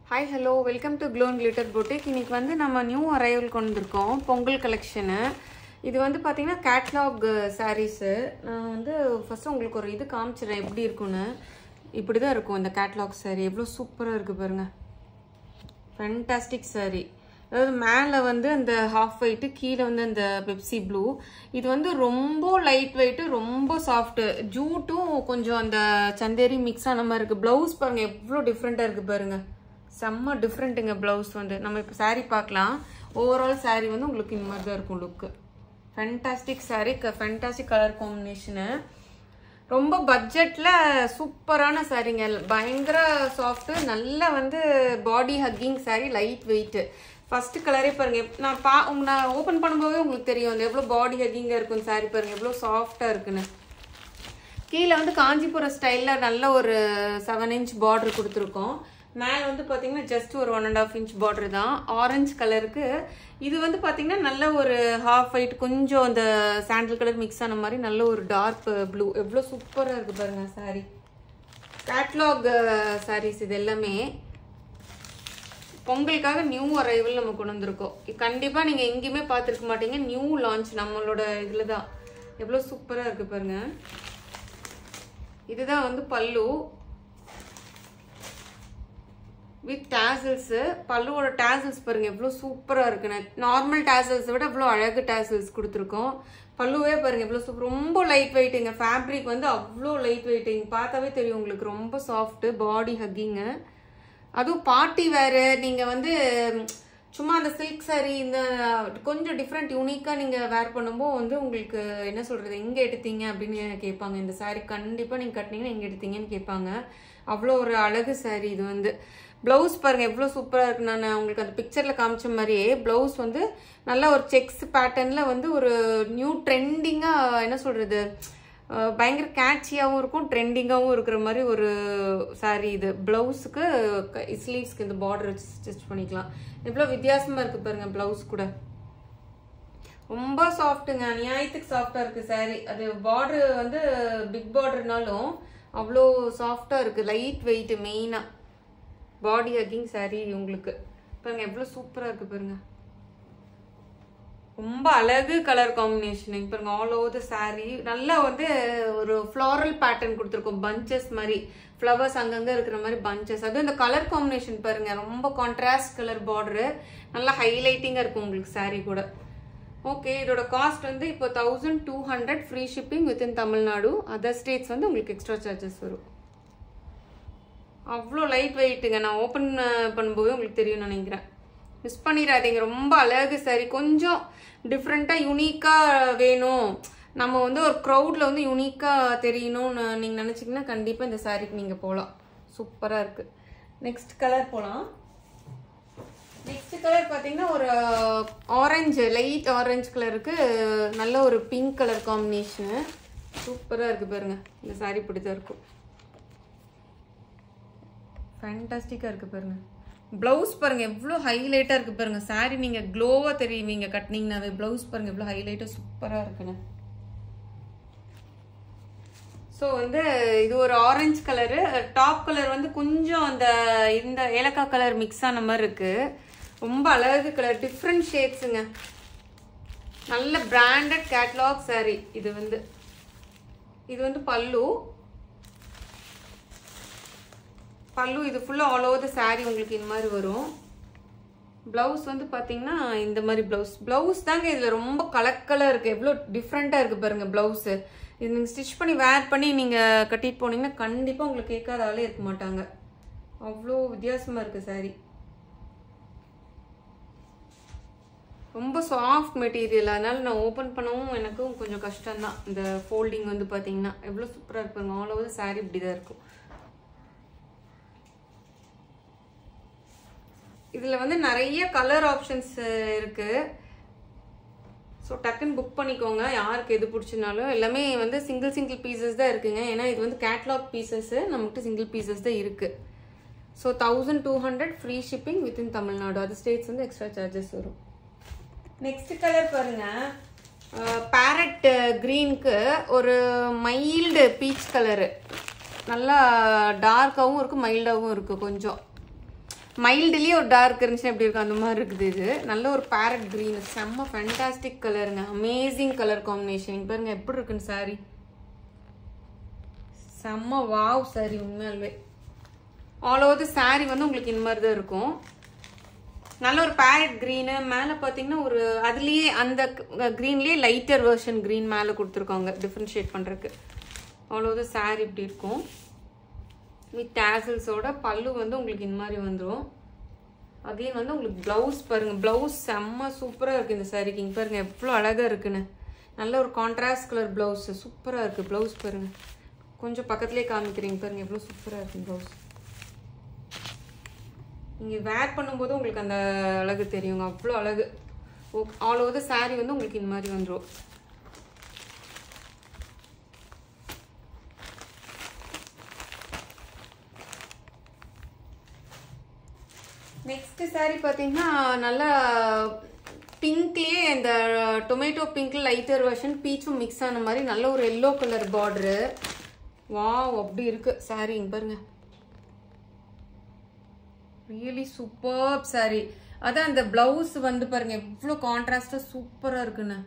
Hi, hello, welcome to Glow and Glitter Boutique. இன்னைக்கு வந்து நம்ம நியூ அரைவல் கொண்டு வந்திருக்கோம் பொங்கல் கலெக்ஷன். இது வந்து பாத்தீங்கன்னா கேட்டலாக் sarees. நான் வந்து ஃபர்ஸ்ட் உங்களுக்கு ஒரு இது காமிச்சறேன் எப்படி இருக்குன்னு. இப்படி தான் இருக்கும் இந்த கேட்டலாக் saree. எவ்வளவு சூப்பரா இருக்கு பாருங்க. Fantastic saree. அதாவது மேலே வந்து அந்த ஹாஃப் ஒயிட் கீழே வந்து அந்த பெப்சி ப்ளூ. இது வந்து ரொம்ப லைட் வெயிட் ரொம்ப சாஃப்ட். ஜூட்டும் கொஞ்சம் அந்த சந்தேரி மிக்ஸ் ஆன மாதிரி இருக்கு. பிளவுஸ் பாருங்க எவ்வளோ டிஃப்ரெண்டா இருக்கு பாருங்க. செம்ம டிஃப்ரெண்ட்டுங்க பிளவுஸ் வந்து. நம்ம இப்போ சாரீ பார்க்கலாம். ஓவரால் சாரீ வந்து உங்களுக்கு இந்த மாதிரி தான் இருக்கும் look. Fantastic sari, fantastic colour combination. ரொம்ப பட்ஜெட்ல சூப்பரான சாரீங்க. பயங்கர சாஃப்ட், நல்லா வந்து body hugging sari, light weight. First கலரே பாருங்க. நான் ஓப்பன் பண்ணும்போதே உங்களுக்கு தெரியும் அந்த எவ்வளோ பாடி ஹக்கிங்காக இருக்கும் சாரீ பாருங்க, எவ்வளோ சாஃப்டாக இருக்குன்னு. கீழே வந்து காஞ்சிபுரம் ஸ்டைலில் நல்ல ஒரு 7 inch பார்டர் கொடுத்துருக்கோம். மேலே வந்து பார்த்தீங்கன்னா ஜஸ்ட் ஒரு 1.5 inch பார்டர் தான். ஆரஞ்சு கலருக்கு இது வந்து பார்த்தீங்கன்னா நல்ல ஒரு ஹாஃப் ஒயிட் கொஞ்சம் அந்த சாண்டில் கலர் மிக்ஸ் ஆன மாதிரி நல்ல ஒரு டார்க் ப்ளூ. எவ்வளோ சூப்பராக இருக்குது பாருங்க சாரீ. கேட்லாக் சாரீஸ் இது எல்லாமே பொங்கலுக்காக நியூ அரைவல் நம்ம கொண்டு வந்திருக்கோம். கண்டிப்பாக நீங்கள் எங்கேயுமே பார்த்துருக்க மாட்டீங்க. நியூ லான்ச் நம்மளோட இதில் தான். எவ்வளோ சூப்பராக இருக்குது பாருங்க. இதுதான் வந்து பல்லு வித் டேசல்ஸ். பல்லுவோட டேசல்ஸ் பாருங்க எவ்வளோ சூப்பராக இருக்குன்னு. நார்மல் டேசல்ஸை விட எவ்வளோ அழகு டேசல்ஸ் கொடுத்துருக்கோம். பல்லுவே பாருங்க எவ்வளோ சூப்பர். ரொம்ப லைட் வெயிட்டுங்க. ஃபேப்ரிக் வந்து அவ்வளோ லைட் வெயிட்டுங்க. பார்த்தாவே தெரியும் உங்களுக்கு. ரொம்ப சாஃப்ட், பாடி ஹக்கிங்கு. அதுவும் பார்ட்டி வேறு. நீங்கள் வந்து சும்மா அந்த சில்க் சாரீ இந்த கொஞ்சம் டிஃப்ரெண்ட் யூனிக்காக நீங்கள் வேர் பண்ணும்போது வந்து உங்களுக்கு என்ன சொல்கிறது, எங்கே எடுத்தீங்க அப்படின்னு கேட்பாங்க. இந்த சாரீ கண்டிப்பாக நீங்கள் கட்டினீங்கன்னா எங்கே எடுத்தீங்கன்னு கேட்பாங்க. அவ்வளோ ஒரு அழகு சாரீ இது வந்து. ப்ளவுஸ் பாருங்கள் எவ்வளோ சூப்பராக இருக்கு. நான் உங்களுக்கு அந்த பிக்சரில் காமிச்ச மாதிரியே ப்ளவுஸ் வந்து நல்லா ஒரு செக்ஸ் பேட்டர்னில் வந்து ஒரு நியூ ட்ரெண்டிங்காக என்ன சொல்கிறது, பயங்கர கேட்சியாகவும் இருக்கும், ட்ரெண்டிங்காகவும் இருக்கிற மாதிரி ஒரு சாரீ இது. ப்ளவுஸுக்கு ஸ்லீவ்ஸ்க்கு இந்த பார்டர் வச்சு ஸ்டிச் பண்ணிக்கலாம். எவ்வளோ வித்தியாசமாக இருக்குது பாருங்கள் ப்ளவுஸ் கூட. ரொம்ப சாஃப்ட்டுங்க, நியாயத்துக்கு சாஃப்டாக இருக்குது சாரீ. அது பார்டர் வந்து பிக் பார்டர்னாலும் அவ்வளோ சாஃப்டாக இருக்குது. லைட் வெயிட், மெயினாக பாடி ஹக்கிங் சாரீ உங்களுக்கு. பாருங்க எவ்வளோ சூப்பராக இருக்குது பாருங்க. ரொம்ப அழகு கலர் காம்பினேஷன். பாருங்க ஆல் ஓவர் த சாரீ நல்லா வந்து ஒரு ஃப்ளாரல் பேட்டர்ன் கொடுத்துருக்கோம். பஞ்சஸ் மாதிரி ஃப்ளவர்ஸ் அங்கங்கே இருக்கிற மாதிரி பஞ்சஸ். அதுவும் இந்த கலர் காம்பினேஷன் பாருங்க ரொம்ப கான்ட்ராஸ்ட் கலர் பார்டரு, நல்லா ஹைலைட்டிங்காக இருக்கும் உங்களுக்கு சாரீ கூட. ஓகே, இதோட காஸ்ட் வந்து இப்போ 1200 free shipping within Tamil Nadu. Other states வந்து உங்களுக்கு எக்ஸ்ட்ரா சார்ஜஸ் வரும். அவ்வளோ லைட் வெயிட்டுங்க. நான் ஓப்பன் பண்ணும்போது உங்களுக்கு தெரியும் நினைக்கிறேன். மிஸ் பண்ணிடாதீங்க. ரொம்ப அழகு சாரி. கொஞ்சம் டிஃப்ரெண்ட்டாக யூனிக்காக வேணும், நம்ம வந்து ஒரு க்ரௌடில் வந்து யூனிக்காக தெரியணும்னு நீங்கள் நினச்சிங்கன்னா கண்டிப்பாக இந்த சாரீக்கு நீங்கள் போகலாம். சூப்பராக இருக்குது. நெக்ஸ்ட் கலர் போகலாம். நெக்ஸ்ட் கலர் பார்த்தீங்கன்னா ஒரு ஆரஞ்சு, லைட் ஆரஞ்சு கலருக்கு நல்ல ஒரு பிங்க் கலர் காம்பினேஷனு. சூப்பராக இருக்குது பாருங்கள். இந்த சாரீ இப்படி தான் இருக்கும். ஃபேண்டாஸ்டிக்காக இருக்குது பாருங்கள். ப்ளவுஸ் பாருங்கள் எவ்வளோ ஹைலைட்டாக இருக்குது பாருங்கள். சாரீ நீங்கள் க்ளோவாக தெரியுவீங்க கட்டினீங்கன்னாவே. ப்ளவுஸ் பாருங்கள் எவ்வளோ ஹைலைட்டாக சூப்பராக இருக்குன்னு. ஸோ வந்து இது ஒரு ஆரஞ்சு கலரு. டாப் கலர் வந்து கொஞ்சம் அந்த இந்த ஏலக்காய் கலர் மிக்ஸ் ஆன மாதிரி இருக்குது. ரொம்ப அழகு கலர், டிஃப்ரெண்ட் ஷேட்ஸுங்க. நல்ல பிராண்டட் கேட்லாக் சாரீ இது வந்து. இது வந்து பல்லு. இது ஃபுல்லாக ஆல் ஓவர் த சாரீ உங்களுக்கு இந்த மாதிரி வரும். ப்ளவுஸ் வந்து பார்த்தீங்கன்னா இந்த மாதிரி ப்ளவுஸ் தாங்க இதில் ரொம்ப கலக்கலாக இருக்குது. எவ்வளோ டிஃப்ரெண்ட்டாக இருக்குது பாருங்கள் ப்ளவுஸு. இது நீங்கள் ஸ்டிச் பண்ணி வேர் பண்ணி நீங்கள் கட்டிட்டு போனீங்கன்னா கண்டிப்பாக உங்களுக்கு கேட்காத ஆளே இருக்க மாட்டாங்க. அவ்வளோ வித்தியாசமாக இருக்குது சாரீ. ரொம்ப சாஃப்ட் மெட்டீரியல், அதனால நான் ஓப்பன் பண்ணவும் எனக்கும் கொஞ்சம் கஷ்டம்தான். இந்த ஃபோல்டிங் வந்து பார்த்தீங்கன்னா எவ்வளோ சூப்பராக இருப்பாங்க. ஆல் ஓவர் சாரீ இப்படி தான் இருக்கும். இதில் வந்து நிறைய கலர் ஆப்ஷன்ஸ் இருக்குது. ஸோ டக்குன்னு புக் பண்ணிக்கோங்க யாருக்கு எது பிடிச்சினாலும். எல்லாமே வந்து சிங்கிள் பீசஸ் தான் இருக்குங்க. ஏன்னா இது வந்து கேட்லாக் பீசஸ்ஸு, நம்மகிட்ட சிங்கிள் பீசஸ் தான் இருக்குது. So 1200 free shipping within Tamil Nadu. அது ஸ்டேட்ஸ் வந்து எக்ஸ்ட்ரா சார்ஜஸ் வரும். நெக்ஸ்ட் கலர் பாருங்க, பேரட் க்ரீனுக்கு ஒரு மைல்டு பீச் கலரு. நல்லா டார்க்காகவும் இருக்குது, மைல்டாகவும் இருக்குது. கொஞ்சம் மைல்டுலேயே ஒரு டார்க் இருந்துச்சுன்னா எப்படி இருக்கும் அந்த மாதிரி இருக்குது. இது நல்ல ஒரு பேரட் க்ரீன், செம்ம ஃபேண்டாஸ்டிக் கலருங்க, அமேசிங் கலர் காம்பினேஷன். பாருங்க எப்படி இருக்குன்னு சாரி, செம்ம வாவ் சாரி உண்மையாலுமே. ஆல் ஓவர் தி சாரி வந்து உங்களுக்கு இந்த மாதிரி தான் இருக்கும். நல்ல ஒரு பேரட் க்ரீனு, மேலே பார்த்தீங்கன்னா ஒரு அதுலேயே அந்த க்ரீன்லேயே லைட்டர் வெர்ஷன் க்ரீன் மேலே கொடுத்துருக்காங்க டிஃப்ரென்ஷியேட் பண்ணுறதுக்கு. அவ்வளோ தான் சாரி இப்படி இருக்கும் வித் டேசல்ஸோட. பல்லு வந்து உங்களுக்கு இந்த மாதிரி வந்துடும். அகைன் வந்து உங்களுக்கு ப்ளவுஸ் பாருங்கள், ப்ளவுஸ் செம்ம சூப்பராக இருக்குது இந்த சாரிக்கு. இங்கே பாருங்கள் எவ்வளோ அழகாக இருக்குன்னு, நல்ல ஒரு கான்ட்ராஸ்ட் கலர் ப்ளவுஸ் சூப்பராக இருக்குது. ப்ளவுஸ் பாருங்கள், கொஞ்சம் பக்கத்துலேயே காமிக்கிறீங்க பாருங்கள் எவ்வளோ சூப்பராக இருக்குது ப்ளவுஸ். நீங்கள் வேர் பண்ணும்போது உங்களுக்கு அந்த அழகு தெரியுங்க, அவ்வளோ அழகு. ஆல் ஓவர் த சாரீ வந்து உங்களுக்கு இந்த மாதிரி வந்துடும். நெக்ஸ்ட் சாரீ பார்த்தீங்கன்னா நல்லா பிங்க்லேயே இந்த டொமேட்டோ பிங்க் லைட்டர் வெர்ஷன் பீச்சும் மிக்ஸ் ஆன மாதிரி நல்ல ஒரு எல்லோ கலர் பார்டரு. வாவ் அப்படி இருக்கு சாரீ. இங்க பாருங்க ரியலி சூப்பர் சாரி. அதான் அந்த பிளவுஸ் வந்து பாருங்க எவ்வளோ கான்ட்ராஸ்டா சூப்பரா இருக்குன்னு.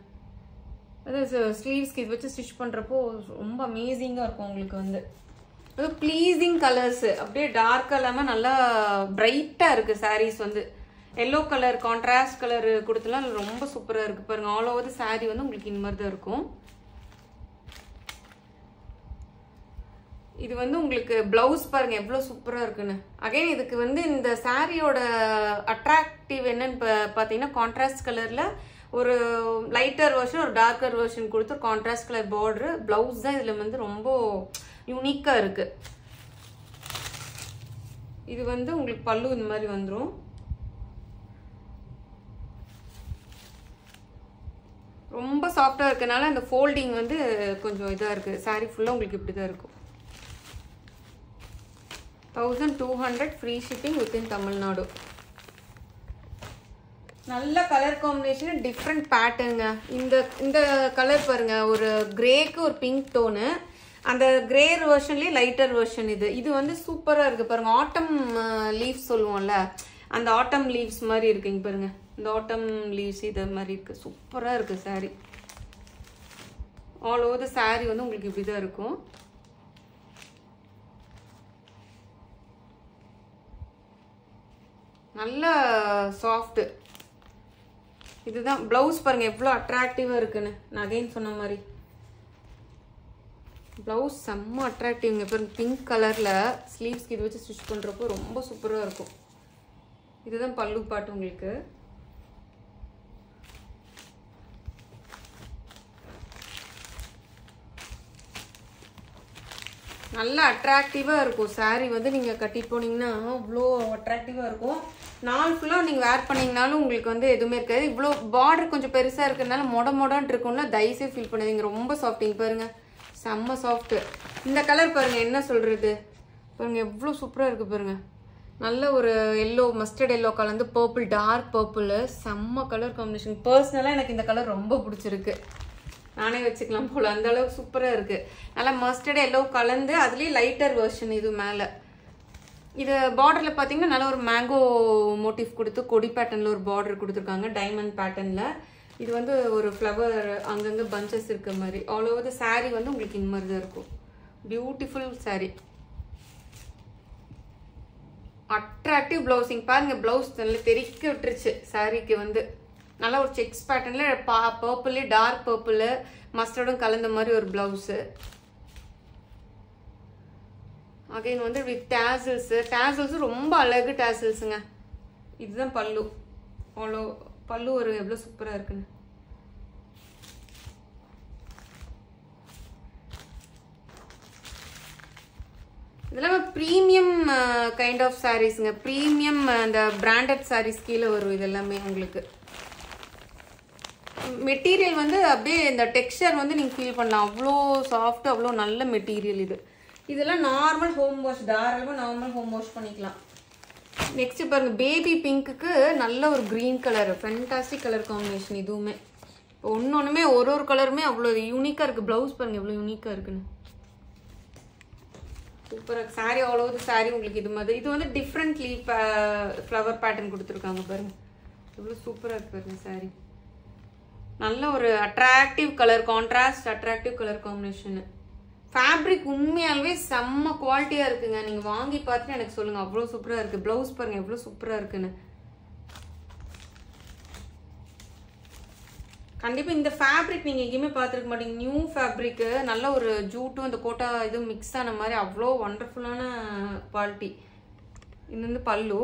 அது ஸ்லீவ்ஸ்க்கு இது வச்சு ஸ்டிச் பண்றப்போ ரொம்ப அமேசிங்கா இருக்கும் உங்களுக்கு. வந்து அது ப்ளீசிங் கலர்ஸ், அப்படியே டார்க் இல்லாம நல்லா பிரைட்டா இருக்கு சாரீஸ். வந்து எல்லோ கலர் கான்ட்ராஸ்ட் கலர் கொடுத்துலாம் ரொம்ப சூப்பரா இருக்கு பாருங்க. ஆல் ஓவர் சாரி வந்து உங்களுக்கு இந்த மாதிரி தான் இருக்கும். இது வந்து உங்களுக்கு பிளவுஸ் பாருங்க எவ்வளவு சூப்பரா இருக்குன்னு. அகைன் இதுக்கு வந்து இந்த சாரியோட அட்ராக்டிவ் என்னன்னு பாத்தீங்கன்னா கான்ட்ராஸ்ட் கலர்ல ஒரு லைட்டர் வெர்ஷன் ஒரு டார்க்கர் வெர்ஷன் கொடுத்து கான்ட்ராஸ்ட் கலர் பார்டர். பிளவுஸ் தான் இதுல வந்து ரொம்ப யூனிக்கா இருக்கு. இது வந்து உங்களுக்கு பல்லு இந்த மாதிரி வந்துடும். ரொம்ப சாஃப்டா இருக்கனால அந்த ஃபோல்டிங் வந்து கொஞ்சம் இதா இருக்கு. சாரி ஃபுல்லா உங்களுக்கு இப்படிதான் இருக்கும். 1200 ஃப்ரீ ஷிப்பிங் வித்தின் தமிழ்நாடு. நல்ல கலர் காம்பினேஷன், டிஃப்ரெண்ட் பேட்டர்னுங்க. இந்த கலர் பாருங்க, ஒரு கிரேக்கு ஒரு பிங்க் டோனு, அந்த கிரே வெர்ஷன்லயே லைட்டர் வெர்ஷன். இது வந்து சூப்பரா இருக்கு பாருங்க. ஆட்டம் லீவ்ஸ் சொல்லுவோம்ல, அந்த ஆட்டம் லீவ்ஸ் மாதிரி இருக்கு. இங்க பாருங்க இந்த ஆட்டம் லீவ்ஸ் இது மாதிரி இருக்கு. சூப்பரா இருக்கு sorry. All over the sorry வந்து உங்களுக்கு இப்படிதான் இருக்கும். நல்ல சாஃப்ட். இதுதான் பிளவுஸ் பாருங்க எவ்வளவு அட்ராக்டிவா இருக்குன்னு. நான் அகைன் சொன்ன மாதிரி பிளவுஸ் செம்ம அட்ராக்டிவ்ங்க. பாருங்க பிங்க் கலர்ல ஸ்லீவ்ஸ்க்கு இது வச்சு ஸ்டிச் பண்றப்போ ரொம்ப சூப்பரா இருக்கும். இதுதான் பல்லு பாட்டு உங்களுக்கு. நல்லா அட்ராக்டிவா இருக்கும் சாரி. வந்து நீங்க கட்டிட்டு போனீங்கன்னா அவ்வளோ அட்ராக்டிவா இருக்கும். நாள் ஃபுல்லா நீங்க வேர் பண்ணீங்கனாலும் உங்களுக்கு வந்து எதுவுமே இருக்காது. இவ்வளோ பார்டர் கொஞ்சம் பெருசா இருக்கிறதுனால மொடன்னு இருக்கும்ல, தயவுசே ஃபீல் பண்ணாதீங்க. ரொம்ப சாஃப்டிங் பாருங்க, செம்ம சாஃப்ட். இந்த கலர் பாருங்க என்ன சொல்றது பாருங்க எவ்வளோ சூப்பரா இருக்கு பாருங்க. நல்ல ஒரு எல்லோ மஸ்டர்ட் எல்லோ கலந்து பர்பிள், டார்க் பர்பிள், செம்ம கலர் காம்பினேஷன். பர்சனலா எனக்கு இந்த கலர் ரொம்ப பிடிச்சிருக்கு. நானே வச்சுக்கலாம் போல, அந்த அளவுக்கு சூப்பரா இருக்கு. நல்லா மஸ்டர்ட் எல்லோ கலந்து அதுலயே லைட்டர் வெர்ஷன். இது மேல இது பார்டர்ல பாத்தீங்கன்னா நல்ல ஒரு மேங்கோ மோட்டிவ் கொடுத்து கொடி பேட்டர்ன்ல ஒரு பார்டர் கொடுத்துருக்காங்க, டைமண்ட் பேட்டர்ன்ல. இது வந்து ஒரு ஃப்ளவர் அங்கங்க பஞ்சஸ் இருக்க மாதிரி. ஆல் ஓவர் த சாரி வந்து உங்களுக்கு இந்த மாதிரி தான் இருக்கும். Beautiful sorry. அட்ராக்டிவ் பிளவுசிங் பாருங்க. பிளவுஸ் நல்லா தெறிக்க விட்டுருச்சு சாரிக்கு. வந்து நல்ல ஒரு செக்ஸ் பேட்டர்ன்ல பர்பிள், டார்க் பர்பிள் மஸ்டர்டும் கலந்த மாதிரி ஒரு பிளவுஸ். அகைன் வந்து வித் டேசல்ஸ். டேசல்ஸ் ரொம்ப அழகு டேசல்ஸுங்க. இதுதான் பல்லு. அவ்வளோ பல்லு ஒரு எவ்வளோ சூப்பரா இருக்குன்னு. இதெல்லாம் ப்ரீமியம் கைண்ட் ஆஃப் சாரீஸ்ங்க. ப்ரீமியம் அந்த பிராண்டட் சாரீஸ் கீழே வரும். இது எல்லாமே உங்களுக்கு மெட்டீரியல் வந்து அப்படியே இந்த டெக்ஸ்சர் வந்து நீங்க ஃபீல் பண்ணலாம். அவ்வளோ சாஃப்ட், அவ்வளோ நல்ல மெட்டீரியல். இதெல்லாம் நார்மல் ஹோம் வாஷ், தாராளமாக நார்மல் ஹோம் வாஷ் பண்ணிக்கலாம். நெக்ஸ்ட் பாருங்க பேபி பிங்க்குக்கு நல்ல ஒரு green colour, fantastic colour combination. இதுவுமே ஒன்னொன்னுமே ஒரு கலருமே அவ்வளோ யூனிக்கா இருக்கு. பிளவுஸ் பாருங்க எவ்வளோ யூனிக்கா இருக்குன்னு. சூப்பராக சாரி ஆல் ஓவர் சாரி உங்களுக்கு இது மாதிரி. இது வந்து டிஃப்ரெண்ட் லீஃப் ஃப்ளவர் பேட்டர்ன் கொடுத்துருக்காங்க பாருங்க. எவ்வளோ சூப்பராக இருக்கு பாருங்க சாரி. நல்ல ஒரு attractive colour contrast, attractive colour combination. Fabric உண்மையாலுமே செம்ம குவாலிட்டியாக இருக்குங்க. நீங்கள் வாங்கி பார்த்துட்டு எனக்கு சொல்லுங்கள். அவ்வளோ சூப்பராக இருக்குது. ப்ளவுஸ் பாருங்கள் எவ்வளோ சூப்பராக இருக்குன்னு. கண்டிப்பாக இந்த ஃபேப்ரிக் நீங்கள் எங்கேயுமே பார்த்துருக்க மாட்டீங்க. நியூ ஃபேப்ரிக்கு, நல்ல ஒரு ஜூட்டும் இந்த கோட்டா இதுவும் மிக்ஸ் ஆன மாதிரி அவ்வளோ ஒண்டர்ஃபுல்லான குவாலிட்டி. இது வந்து பல்லு.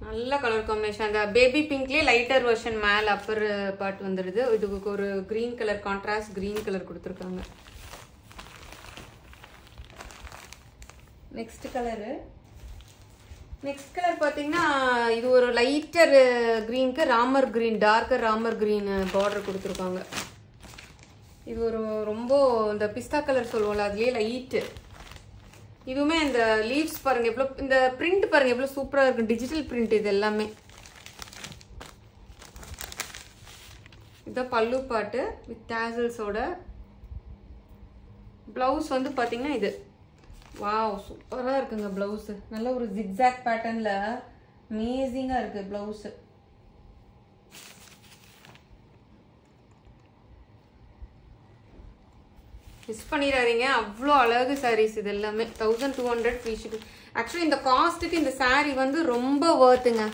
நல்ல கலர் காம்பினேஷன். அந்த பேபி பிங்க்லேயே லைட்டர் வெர்ஷன் மேலே அப்பர் பார்ட் வந்துடுது. இதுக்கு ஒரு green colour contrast green colour கொடுத்துருக்காங்க. Next colour. நெக்ஸ்ட் கலர் பார்த்தீங்கன்னா இது ஒரு லைட்டர் க்ரீனுக்கு Ramar green, darker Ramar green border கொடுத்துருக்காங்க. இது ஒரு ரொம்ப இந்த பிஸ்தா கலர் சொல்லுவோம்ல அதுலேயே லைட்டு. இதுவுமே இந்த லீவ்ஸ் பாருங்க எவ்வளோ, இந்த பிரிண்ட் பாருங்க எவ்வளோ சூப்பராக இருக்கு. டிஜிட்டல் பிரிண்ட் இது எல்லாமே. இதுதான் பல்லு பாட்டு வித் டேசல்ஸோட. ப்ளவுஸ் வந்து பார்த்தீங்கன்னா இது வாவ் சூப்பராக இருக்குங்க ப்ளவுஸு. நல்ல ஒரு ஜிக்ஸாக் பேட்டர்னில் அமேசிங்காக இருக்குது ப்ளவுஸு. மிஸ் பண்ணிடாதீங்க. அவ்வளோ அழகு சாரீஸ் இது எல்லாமே. 1200 ஃப்ரீ ஷிப்பிங். ஆக்சுவலி இந்த காஸ்ட்டுக்கு இந்த சாரீ வந்து ரொம்ப வர்த்துங்க.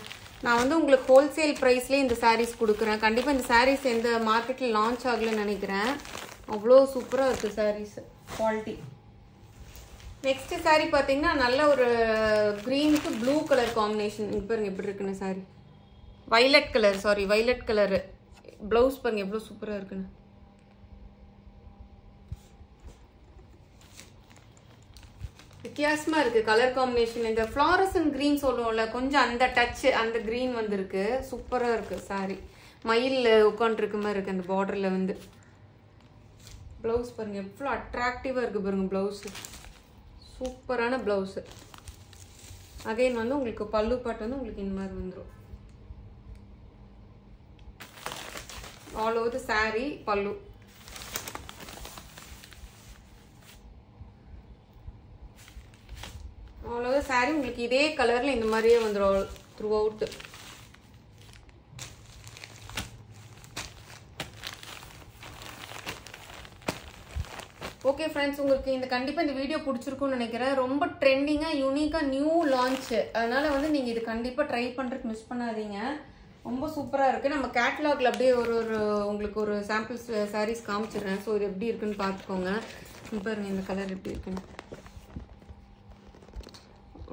நான் வந்து உங்களுக்கு ஹோல்சேல் ப்ரைஸ்லேயே இந்த சாரீஸ் கொடுக்குறேன். கண்டிப்பாக இந்த சாரீஸ் எந்த மார்க்கெட்டில் லான்ச் ஆகலைன்னு நினைக்கிறேன். அவ்வளோ சூப்பராக இருக்குது சாரீஸ் குவாலிட்டி. நெக்ஸ்ட் சாரீ பார்த்தீங்கன்னா நல்ல ஒரு க்ரீனுக்கு ப்ளூ கலர் காம்பினேஷன். இங்கே பாருங்க எப்படி இருக்குன்னு sari. Violet colour, sorry violet colour. Blouse பாருங்க எவ்வளோ சூப்பராக இருக்குன்னு. வித்தியாசமாக இருக்குது கலர் காம்பினேஷன். இந்த ஃப்ளாரசன் க்ரீன் சொல்லுவோம்ல, கொஞ்சம் அந்த டச்சு அந்த க்ரீன் வந்துருக்கு. சூப்பராக இருக்குது சாரீ. மயில் உட்காந்துருக்க மாதிரி இருக்குது அந்த பார்டரில் வந்து. ப்ளவுஸ் பாருங்கள் எவ்வளோ அட்ராக்டிவாக இருக்குது பாருங்க ப்ளவுஸு. சூப்பரான ப்ளவுஸு. அகைன் வந்து உங்களுக்கு பல்லு பாட்டு வந்து உங்களுக்கு இந்த மாதிரி வந்துடும். ஆல் ஓவர் தி சாரீ பல்லு. ஆல் ஓவர் சாரீ உங்களுக்கு இதே கலரில் இந்த மாதிரியே வந்துடும் த்ரூ அவுட். ஓகே ஃப்ரெண்ட்ஸ், உங்களுக்கு இந்த கண்டிப்பாக இந்த வீடியோ பிடிச்சிருக்கும்னு நினைக்கிறேன். ரொம்ப ட்ரெண்டிங்காக யூனிக்காக நியூ லான்ச்சு. அதனால் வந்து நீங்கள் இது கண்டிப்பாக ட்ரை பண்ணுறதுக்கு மிஸ் பண்ணாதீங்க. ரொம்ப சூப்பராக இருக்குது. நம்ம கேட்லாகில் அப்படியே ஒரு உங்களுக்கு ஒரு சாம்பிள்ஸ் சாரீஸ் காமிச்சிடுறேன். ஸோ இது எப்படி இருக்குன்னு பார்த்துக்கோங்க. பாருங்க இந்த கலர் எப்படி இருக்குன்னு.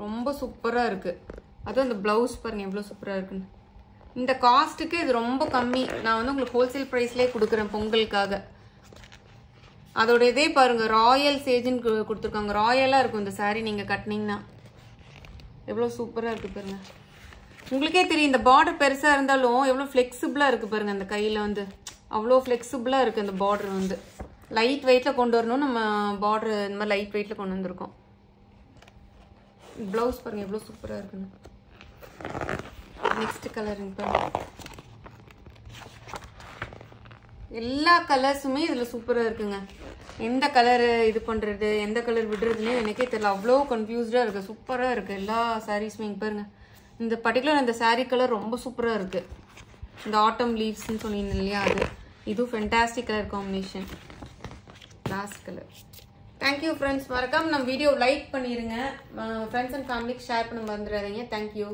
ரொம்ப சூப்பராக இருக்குது. அதுவும் அந்த ப்ளவுஸ் பாருங்கள் எவ்வளோ சூப்பராக இருக்குன்னு. இந்த காஸ்ட்டுக்கு இது ரொம்ப கம்மி. நான் வந்து உங்களுக்கு ஹோல்சேல் ப்ரைஸ்லேயே கொடுக்குறேன் பொங்கலுக்காக. அதோட இதே பாருங்க ராயல் சேஜின்னு கொடுத்துருக்காங்க. ராயலாக இருக்கும் இந்த சாரீ நீங்கள் கட்டினீங்கன்னா. எவ்வளோ சூப்பராக இருக்குது பாருங்க. உங்களுக்கே தெரியும் இந்த பார்டர் பெருசாக இருந்தாலும் எவ்வளோ ஃப்ளெக்சிபிளாக இருக்குது பாருங்க. அந்த கையில் வந்து அவ்வளோ ஃப்ளெக்சிபிளாக இருக்குது அந்த பார்டர் வந்து. லைட் வெயிட்டில் கொண்டு வரணும். நம்ம பார்டர் இந்த மாதிரி லைட் வெயிட்டில் கொண்டு வந்திருக்கோம். ப்ளவுஸ் பாருங்க எவ்வளோ சூப்பராக இருக்குன்னு. நெக்ஸ்ட் கலருங்க பாருங்க. எல்லா கலர்ஸுமே இதில் சூப்பராக இருக்குங்க. எந்த கலர் இது பண்ணுறது எந்த கலர் விடுறதுன்னு எனக்கே தெரியல. அவ்வளோ கன்ஃபியூஸ்டாக இருக்குது. சூப்பராக இருக்குது எல்லா சாரீஸுமே. இங்கே பாருங்க இந்த பர்டிகுலர் அந்த சாரீ கலர் ரொம்ப சூப்பராக இருக்குது. இந்த ஆட்டம் லீவ்ஸ்ன்னு சொன்னீங்க இல்லையா, அது இதுவும் fantastic colour combination. Last colour. Thank you friends. மறக்காமல் நம்ம வீடியோ லைக் பண்ணிடுங்க. ஃப்ரெண்ட்ஸ் அண்ட் ஃபேமிலிக்கு ஷேர் பண்ண மறந்துடாதீங்க. தேங்க்யூ.